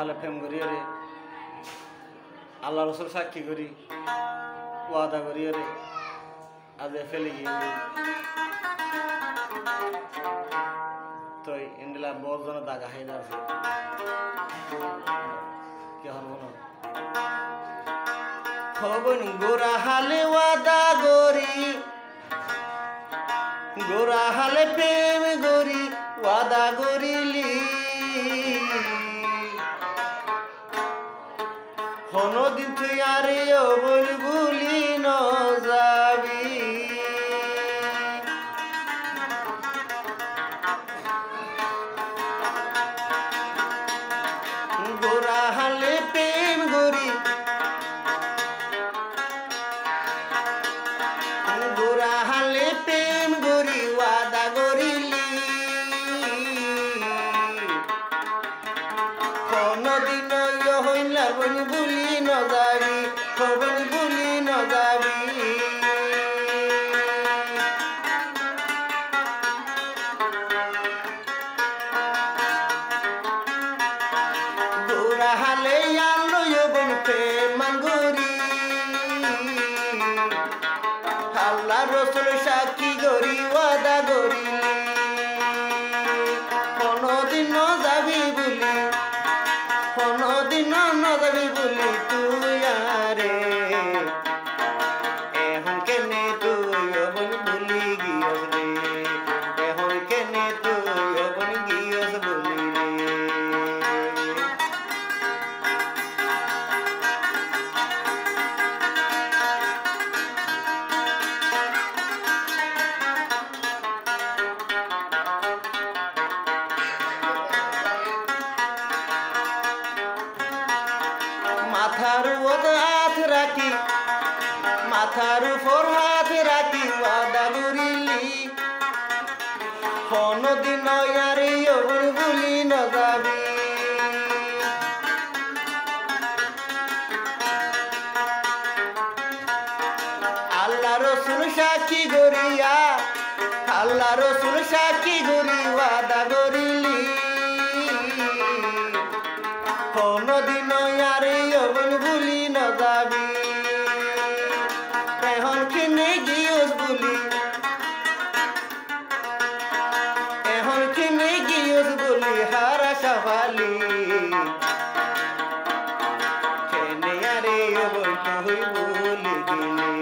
হালে প্রেম করি রে আল্লাহ রসুল সাক্ষী করি ওয়াদা করি রে আজ ফেলে গিয়ে তো ইন্ডিলা বহুত জন দাগা হাই আছে কি হল না খবন গোরা হালে ওয়াদা করি গোরা হালে প্রেম করি ওয়াদা করিলি কোনদিন তুই আরে বল ভুলি ন যাবি গোরা হালে প্রেম করি গোরা হালে প্রেম করি ওয়াদা করিলি কোনদিন হইলা বল ভুলি ন যাবি বল ভুলি ন যাবি গোরা হালে আলো বল প্রেম করি আল্লাহ রসুল সাক্ষী করি ওয়াদা করিলি কোনদিন যাবি বলি কোনদিন যাবি বলি তুই আরে এখন কেনে তুই বল ভুলি গিয়স রে এখন কেনে তুই বল গিয়স বলি রে মাথার উপর হাত রাখি মাথার উপর হাত রাখি ওয়াদা করিলি কোনদিন আরে বল ভুলি ন যাবি আল্লাহ রসুল সাক্ষী করিয়া আল্লাহ রসুল সাক্ষী করি ওয়াদা করিলি কোনদিন আরে বল ভুলি ন যাবি এখন কিনে গিয়স বলি এখন কিনে গিয়স বলি হারা সাফালি কেনে আরে বল তুই বলি দিলি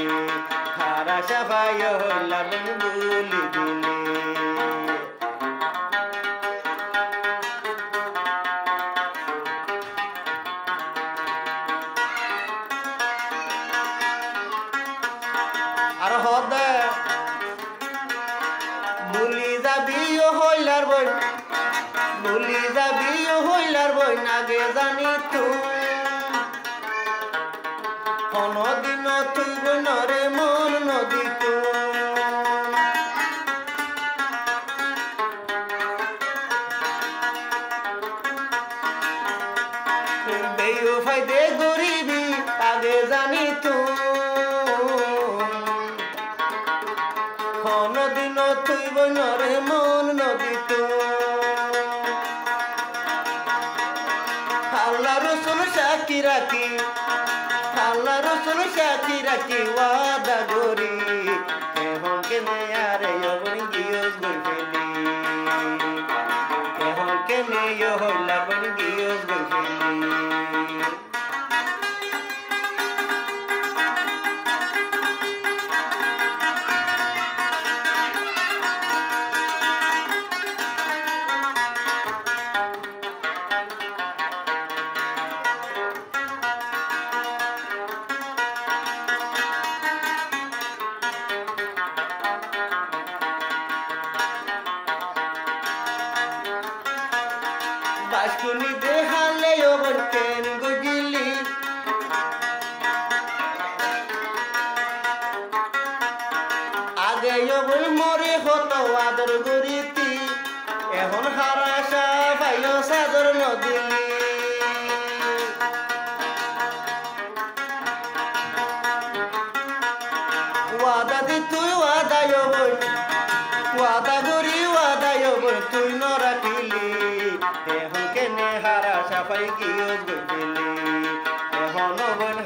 হারা সাফাই হইলা বল বলি দিলি আর হদে ভুলি যাবি হইলার বই ভুলি যাবি হইলার বই নাগে জানি তুই কোনদিন তুই নরে মন নদী তুই ফাইদে গরিবি আগে জানি তুই কোনদিন তুই বনরে মন নদী আল্লাহ রসুল সাক্ষী রাখি আল্লাহ রসুল সাক্ষী রাখি ওয়াদা করি এখন কেনে আরে বল গিয়স বল ফেলি এখন কেনে হইলা বল গিয়স বল ফেলি বাসকুনি দেহালে ওবন কেন গজিলি আগে ওবন মরে হতো আদর গরিতি এখন হারাশা পাইল সাদর নদিলি ওয়াদা দি তুই ওয়াদা ওবন ওয়াদা করি ওয়াদা ওবন তুই ন রাখিলি এখন কেনে হারা সাফাই গিয়ে গইলি এখনো বোন